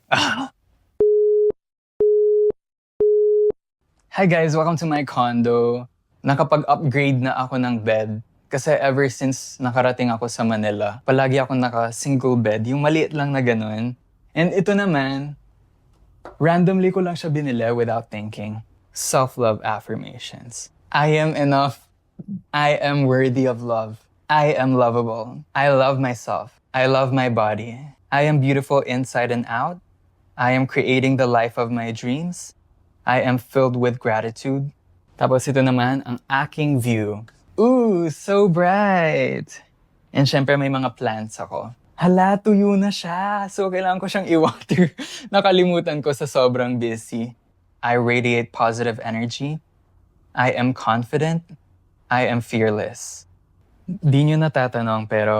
Hi guys, welcome to my condo. Nakapag-upgrade na ako ng bed. Kasi ever since nakarating ako sa Manila, palagi ako naka-single bed, yung maliit lang na ganun. And ito naman, randomly ko lang siya binili without thinking. Self-love affirmations. I am enough. I am worthy of love. I am lovable. I love myself. I love my body. I am beautiful inside and out. I am creating the life of my dreams. I am filled with gratitude. Tapos ito naman, ang aking view. Ooh, so bright! And syempre may mga plants ako. Hala, tuyo na siya. So kailangan ko siyang i-water. Nakalimutan ko sa sobrang busy. I radiate positive energy. I am confident. I am fearless. Di nyo natatanong pero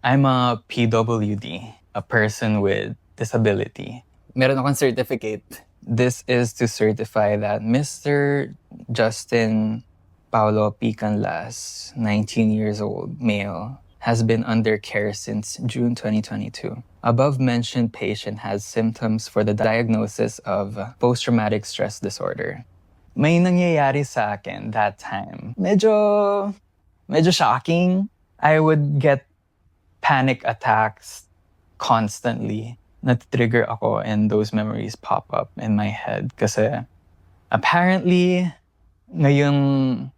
I'm a PWD, a person with disability. Meron akong certificate. This is to certify that Mr. Justin Paulo P. Canlas, 19 years old, male, has been under care since June 2022. Above-mentioned patient has symptoms for the diagnosis of post-traumatic stress disorder. May nangyayari sa akin that time. Medyo shocking. I would get panic attacks constantly. Nat-trigger ako and those memories pop up in my head kasi apparently ngayong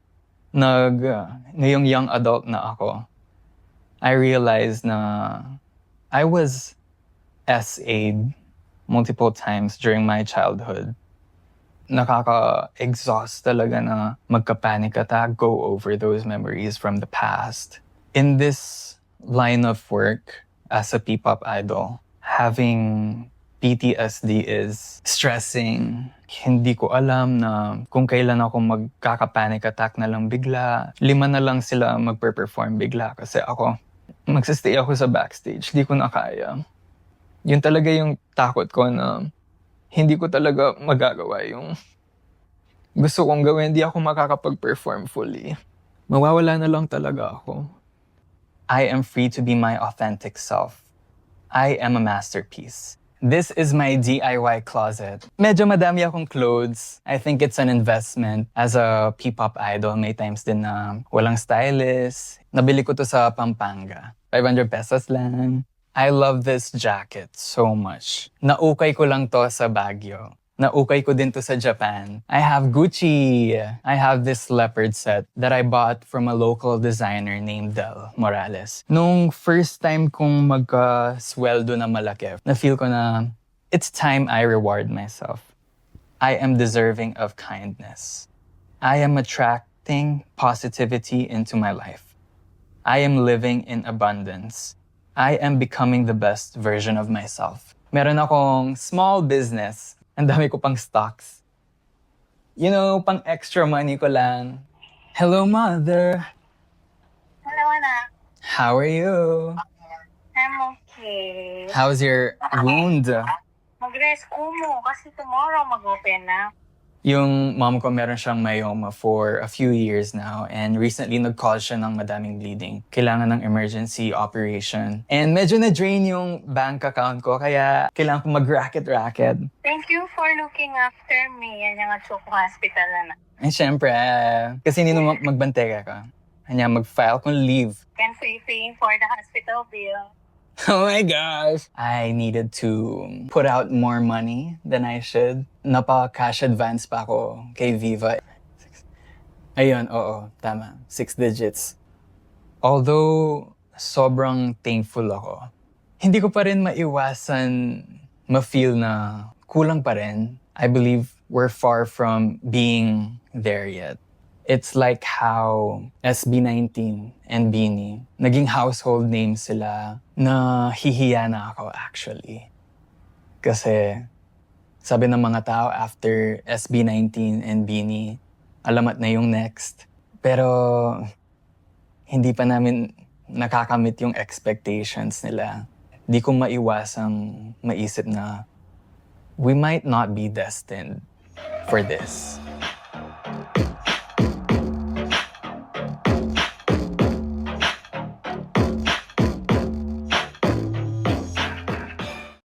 young adult na ako, I realized na I was SA'd multiple times during my childhood. Nakaka-exhaust talaga na magka-panic attack, go over those memories from the past. In this line of work as a P-pop idol, having PTSD is stressing. Hindi ko alam na kung kailan ako magkaka-panic attack na lang bigla. 5 na lang sila magpe-perform bigla kasi ako, magsistay ako sa backstage. Di ko na kaya. Yun talaga yung takot ko na hindi ko talaga magagawa yung gusto kong gawin. Hindi ako makakapag-perform fully. Mawawala na lang talaga ako. I am free to be my authentic self. I am a masterpiece. This is my DIY closet. Medyo madami akong clothes. I think it's an investment. As a P-pop idol, may times din na walang stylist. Nabili ko to sa Pampanga. 500 pesos lang. I love this jacket so much. Naukay ko lang to sa Baguio. Naukay ko din to sa Japan. I have Gucci. I have this leopard set that I bought from a local designer named Del Morales. Nung first time kong magka-sweldo na malaki, na-feel ko na it's time I reward myself. I am deserving of kindness. I am attracting positivity into my life. I am living in abundance. I am becoming the best version of myself. Meron akong small business. Ang dami ko pang stocks. You know, pang extra money ko lang. Hello, mother. Hello, anak. How are you? I'm okay. How's your wound? Mag-rest ko mo kasi tomorrow mag-open na. Yung mom ko meron siyang myoma for a few years now and recently nag-call siya ng madaming bleeding. Kailangan ng emergency operation. And medyo na-drain yung bank account ko kaya kailangan ko mag-racket-racket. Thank you for looking after me. Yan yung Choco Hospital na. Eh syempre, kasi hindi naman magbantega ka. Kanya mag-file kong leave. Can paying for the hospital bill. Oh my gosh! I needed to put out more money than I should. Napa-cash advance pa ako kay Viva. Ayun, oo, tama. 6 digits. Although, sobrang thankful ako. Hindi ko pa rin maiwasan ma-feel na kulang pa rin. I believe we're far from being there yet. It's like how SB19 and Beanie, naging household names sila na hihiya na ako actually. Kasi sabi ng mga tao after SB19 and Beanie, alamat na yung next. Pero hindi pa namin nakakamit yung expectations nila. Di ko maiwasang maisip na we might not be destined for this.